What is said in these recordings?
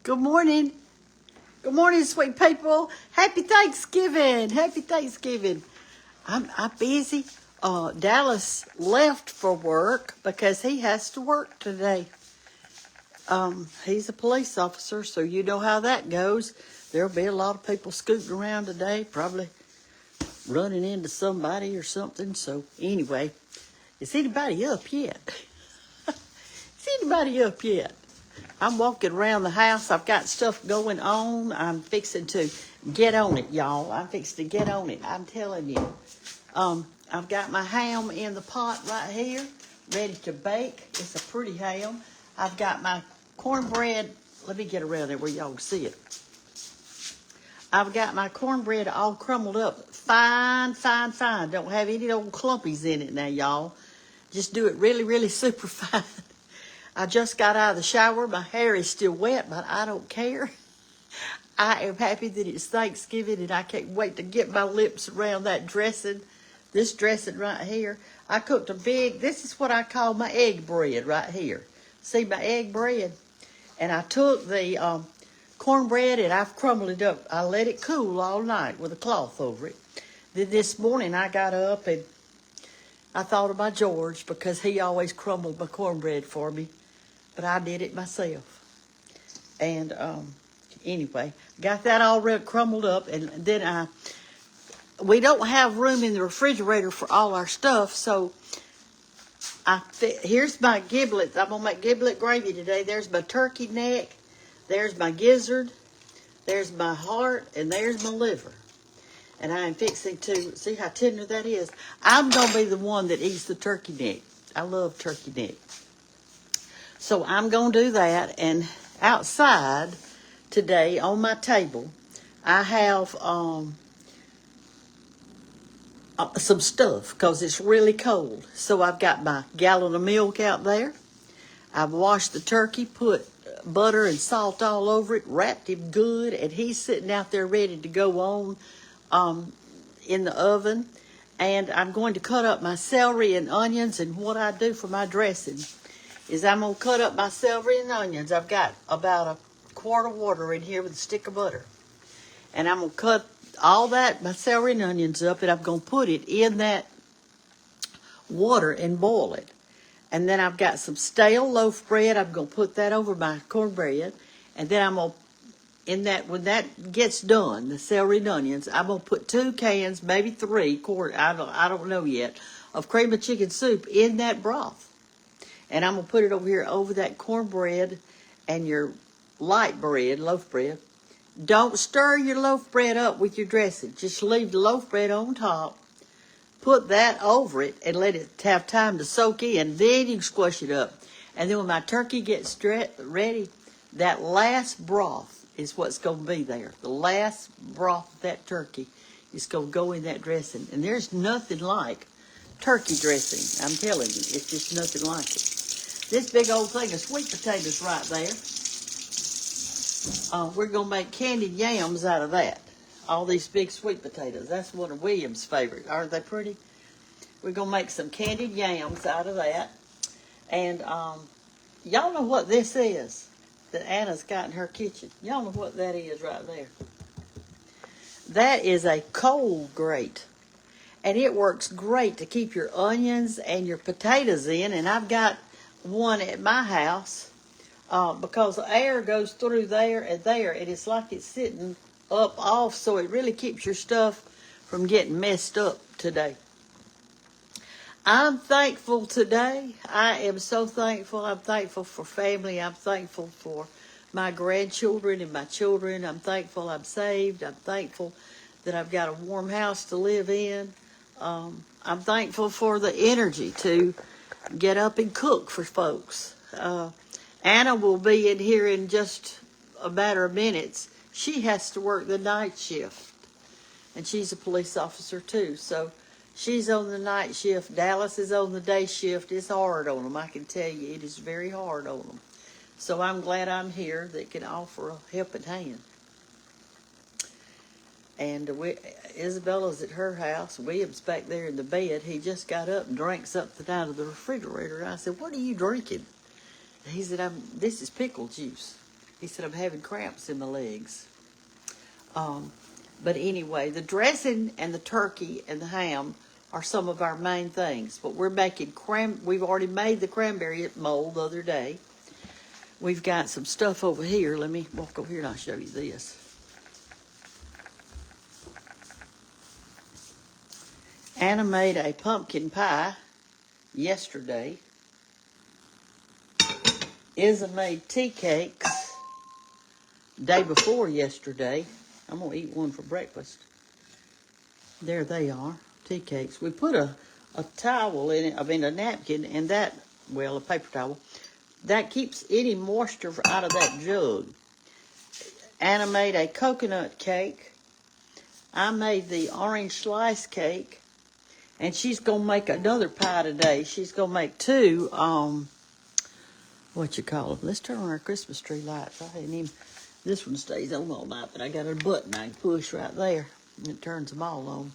Good morning. Good morning, sweet people. Happy Thanksgiving. Happy Thanksgiving. I'm busy. Dallas left for work because he has to work today. He's a police officer, so you know how that goes. There'll be a lot of people scooting around today, probably running into somebody or something. So anyway, is anybody up yet? Is anybody up yet? I'm walking around the house. I've got stuff going on. I'm fixing to get on it, y'all. I'm fixing to get on it. I'm telling you. I've got my ham in the pot right here, ready to bake. It's a pretty ham. I've got my cornbread. Let me get around there where y'all can see it. I've got my cornbread all crumbled up. Fine, fine, fine. Don't have any old clumpies in it now, y'all. Just do it really, really super fine. I just got out of the shower. My hair is still wet, but I don't care. I am happy that it's Thanksgiving, and I can't wait to get my lips around that dressing. This dressing right here. I cooked this is what I call my egg bread right here. See my egg bread? And I took the cornbread and I've crumbled it up. I let it cool all night with a cloth over it. Then this morning I got up and I thought of my George because he always crumbled my cornbread for me. But I did it myself. And anyway, got that all crumbled up. And then we don't have room in the refrigerator for all our stuff. So here's my giblets. I'm going to make giblet gravy today. There's my turkey neck. There's my gizzard. There's my heart. And there's my liver. And I am fixing to, see how tender that is? I'm going to be the one that eats the turkey neck. I love turkey neck. So I'm going to do that. And outside today on my table, I have some stuff because it's really cold. So I've got my gallon of milk out there. I've washed the turkey, put butter and salt all over it, wrapped him good, and he's sitting out there ready to go on in the oven. And I'm going to cut up my celery and onions, and what I do for my dressing is I'm going to cut up my celery and onions. I've got about a quart of water in here with a stick of butter. And I'm going to cut all that, my celery and onions up, and I'm going to put it in that water and boil it. And then I've got some stale loaf bread. I'm going to put that over my cornbread. And then I'm going to, when that gets done, the celery and onions, I'm going to put 2 cans, maybe 3 quart, I don't know yet, of cream of chicken soup in that broth. And I'm going to put it over here over that cornbread and your light bread, loaf bread. Don't stir your loaf bread up with your dressing. Just leave the loaf bread on top. Put that over it and let it have time to soak in. Then you can squash it up. And then when my turkey gets ready, that last broth is what's going to be there. The last broth of that turkey is going to go in that dressing. And there's nothing like turkey dressing. I'm telling you, it's just nothing like it. This big old thing of sweet potatoes right there. We're going to make candied yams out of that. All these big sweet potatoes. That's one of William's favorite. Aren't they pretty? We're going to make some candied yams out of that. And y'all know what this is that Anna's got in her kitchen. Y'all know what that is right there. That is a coal grate. And it works great to keep your onions and your potatoes in. And I've got one at my house because the air goes through there and there. And it's like it's sitting up off, so it really keeps your stuff from getting messed up today. I'm thankful today. I am so thankful. I'm thankful for family. I'm thankful for my grandchildren and my children. I'm thankful I'm saved. I'm thankful that I've got a warm house to live in. I'm thankful for the energy to get up and cook for folks. Anna will be in here in just a matter of minutes. She has to work the night shift, and she's a police officer too. So she's on the night shift. Dallas is on the day shift. It's hard on them. I can tell you, it is very hard on them. So I'm glad I'm here that can offer a helping hand. And Isabella's at her house. William's back there in the bed. He just got up and drank something out of the refrigerator. I said, "What are you drinking?" He said, "This is pickle juice." He said, I'm having cramps in my legs. But anyway, the dressing and the turkey and the ham are some of our main things. But we're making we've already made the cranberry mold the other day. We've got some stuff over here. Let me walk over here and I'll show you this. Anna made a pumpkin pie yesterday. Isa made tea cakes day before yesterday. I'm going to eat one for breakfast. There they are, tea cakes. We put a towel in it, a napkin, and that, well, a paper towel, that keeps any moisture out of that jug. Anna made a coconut cake. I made the orange slice cake. And she's going to make another pie today. She's going to make two, what you call them? Let's turn on our Christmas tree lights. I hadn't even, this one stays on all night, but I got a button I can push right there, and it turns them all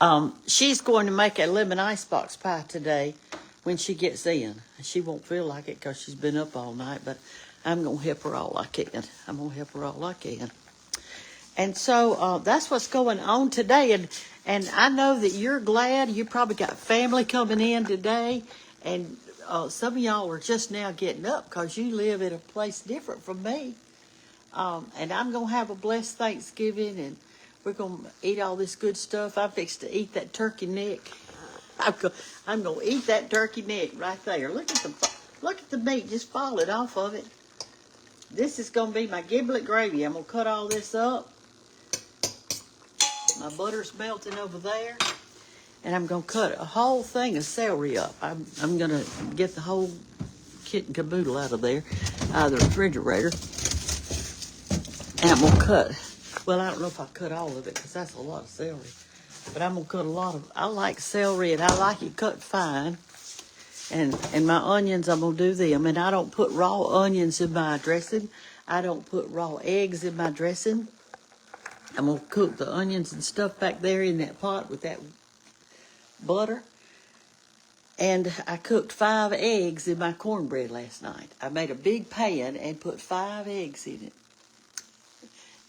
on. She's going to make a lemon icebox pie today when she gets in. She won't feel like it because she's been up all night, but I'm going to help her all I can. I'm going to help her all I can. And so that's what's going on today. And I know that you're glad. You probably got family coming in today. And some of y'all are just now getting up because you live in a place different from me. And I'm going to have a blessed Thanksgiving. And we're going to eat all this good stuff. I'm fixed to eat that turkey neck. I'm going to eat that turkey neck right there. Look at the meat just falling off of it. This is going to be my giblet gravy. I'm going to cut all this up. My butter's melting over there. And I'm going to cut a whole thing of celery up. I'm going to get the whole kit and caboodle out of there, out of the refrigerator. And I'm going to cut, well, I don't know if I cut all of it because that's a lot of celery. But I'm going to cut a lot of, I like celery and I like it cut fine. And my onions, I'm going to do them. And I don't put raw onions in my dressing. I don't put raw eggs in my dressing. I'm going to cook the onions and stuff back there in that pot with that butter. And I cooked 5 eggs in my cornbread last night. I made a big pan and put 5 eggs in it.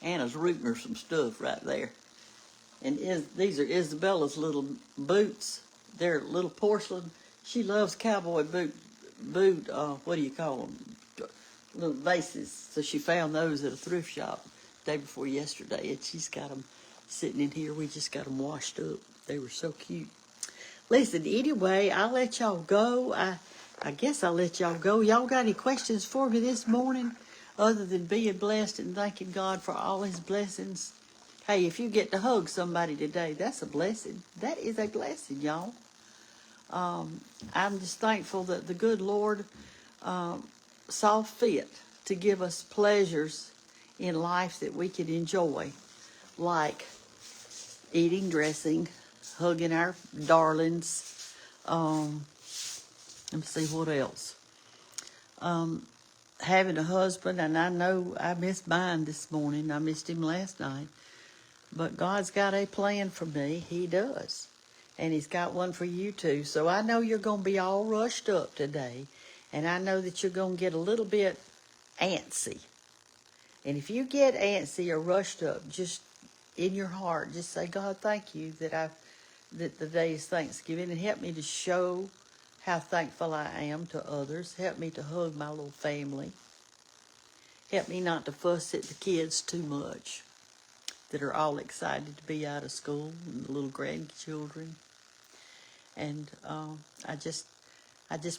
Anna's rooting her some stuff right there. And these are Isabella's little boots. They're little porcelain. She loves cowboy boot, what do you call them? Little vases. So she found those at a thrift shop day before yesterday, and she's got them sitting in here. We just got them washed up. They were so cute. Listen, anyway, I'll let y'all go. I guess I'll let y'all go. Y'all got any questions for me this morning other than being blessed and thanking God for all his blessings? Hey, if you get to hug somebody today, that's a blessing. That is a blessing, y'all. I'm just thankful that the good Lord saw fit to give us pleasures in life that we can enjoy, like eating, dressing, hugging our darlings. Let me see what else. Having a husband, and I know I missed mine this morning. I missed him last night. But God's got a plan for me. He does. And he's got one for you too. So I know you're going to be all rushed up today. And I know that you're going to get a little bit antsy. And if you get antsy or rushed up, just in your heart, just say, God, thank you that the day is Thanksgiving, and help me to show how thankful I am to others. Help me to hug my little family. Help me not to fuss at the kids too much that are all excited to be out of school, and the little grandchildren. And I just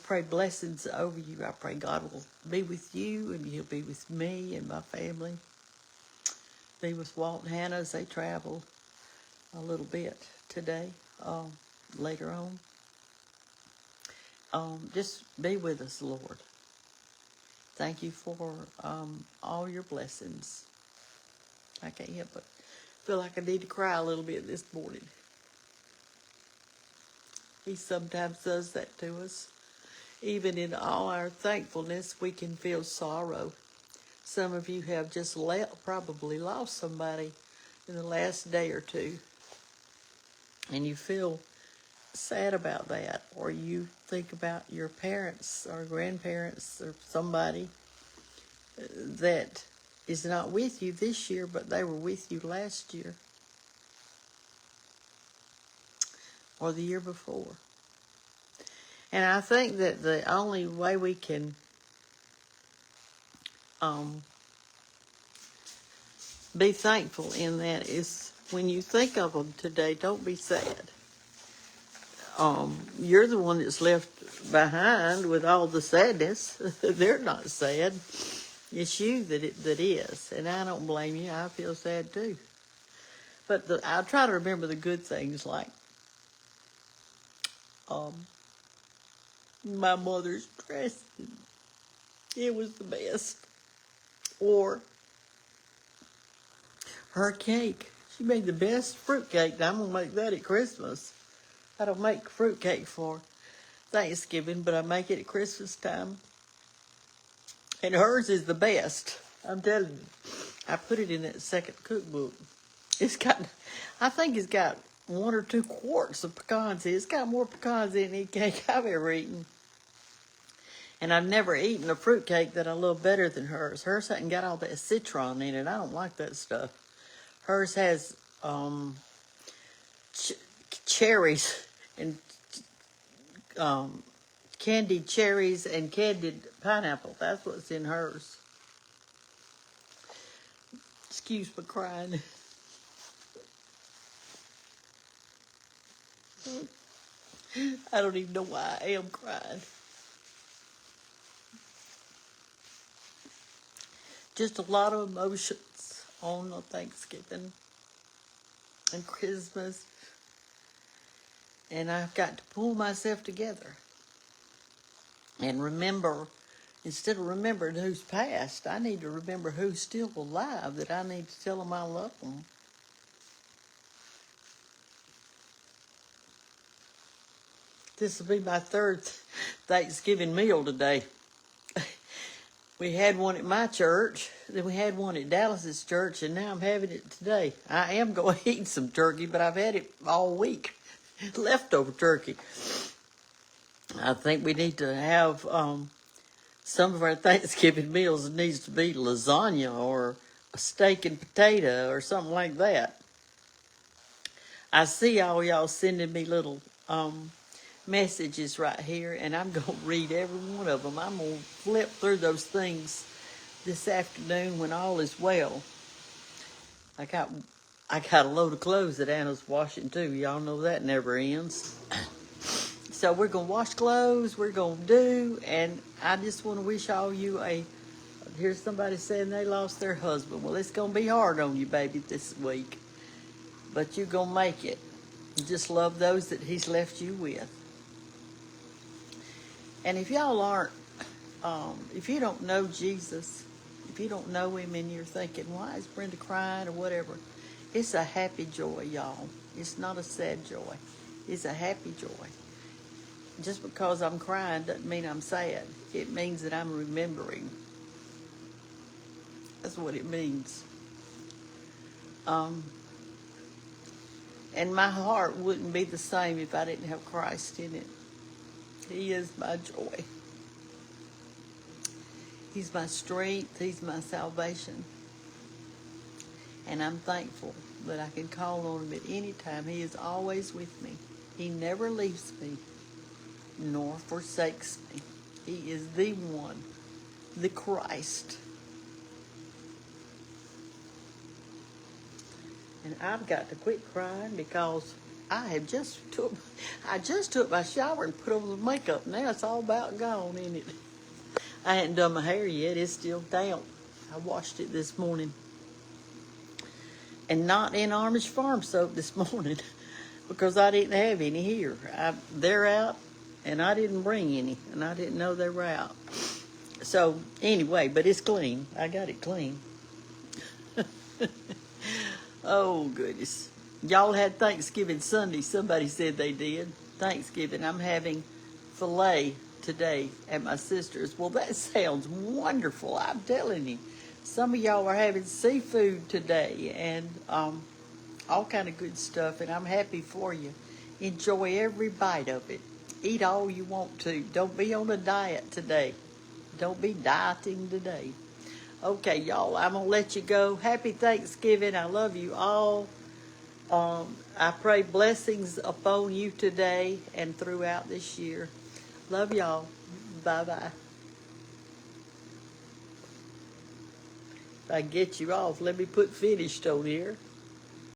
pray blessings over you. I pray God will be with you, and he'll be with me and my family. Be with Walt and Hannah as they travel a little bit today, later on. Just be with us, Lord. Thank you for all your blessings. I can't help but feel like I need to cry a little bit this morning. He sometimes does that to us. Even in all our thankfulness, we can feel sorrow. Some of you have just probably lost somebody in the last day or two, and you feel sad about that, or you think about your parents or grandparents or somebody that is not with you this year, but they were with you last year or the year before. And I think that the only way we can be thankful in that is when you think of them today, don't be sad. You're the one that's left behind with all the sadness. They're not sad. It's you that is. And I don't blame you. I feel sad too. But I try to remember the good things, like my mother's dress. It was the best. Or her cake. She made the best fruit cake. I'm going to make that at Christmas. I don't make fruit cake for Thanksgiving, but I make it at Christmas time. And hers is the best. I'm telling you. I put it in that second cookbook. I think it's got 1 or 2 quarts of pecans in it. It's got more pecans in any cake I've ever eaten. And I've never eaten a fruit cake that I love better than hers. Hers hasn't got all that citron in it. I don't like that stuff. Hers has cherries and candied cherries and candied pineapple. That's what's in hers. Excuse my crying. I don't even know why I am crying. Just a lot of emotions on Thanksgiving and Christmas. And I've got to pull myself together and remember, instead of remembering who's passed, I need to remember who's still alive, that I need to tell them I love them. This will be my 3rd Thanksgiving meal today. We had one at my church, then we had one at Dallas's church, and now I'm having it today. I am going to eat some turkey, but I've had it all week. Leftover turkey. I think we need to have some of our Thanksgiving meals. It needs to be lasagna or a steak and potato or something like that. I see all y'all sending me little messages right here, and I'm going to read every one of them. I'm going to flip through those things this afternoon when all is well. I got a load of clothes that Anna's washing too. Y'all know that never ends. So we're going to wash clothes, we're going to do, and I just want to wish all you here's somebody saying they lost their husband. Well, it's going to be hard on you, baby, this week. But you're going to make it. Just love those that he's left you with. And if y'all aren't, if you don't know Jesus, if you don't know him and you're thinking, why is Brenda crying or whatever, it's a happy joy, y'all. It's not a sad joy. It's a happy joy. Just because I'm crying doesn't mean I'm sad. It means that I'm remembering. That's what it means. And my heart wouldn't be the same if I didn't have Christ in it. He is my joy. He's my strength. He's my salvation. And I'm thankful that I can call on him at any time. He is always with me. He never leaves me nor forsakes me. He is the one, the Christ. And I've got to quit crying because I just took my shower and put on the makeup. Now it's all about gone, isn't it? I hadn't done my hair yet. It's still damp. I washed it this morning. And not in Amish Farm soap this morning because I didn't have any here. They're out, and I didn't bring any, and I didn't know they were out. So anyway, but it's clean. I got it clean. Oh, goodness. Y'all had Thanksgiving Sunday. Somebody said they did. Thanksgiving. I'm having filet today at my sister's. Well, that sounds wonderful. I'm telling you. Some of y'all are having seafood today and all kind of good stuff, and I'm happy for you. Enjoy every bite of it. Eat all you want to. Don't be on a diet today. Don't be dieting today. Okay, y'all, I'm going to let you go. Happy Thanksgiving. I love you all. I pray blessings upon you today and throughout this year. Love y'all. Bye-bye. If I get you off, let me put finished on here.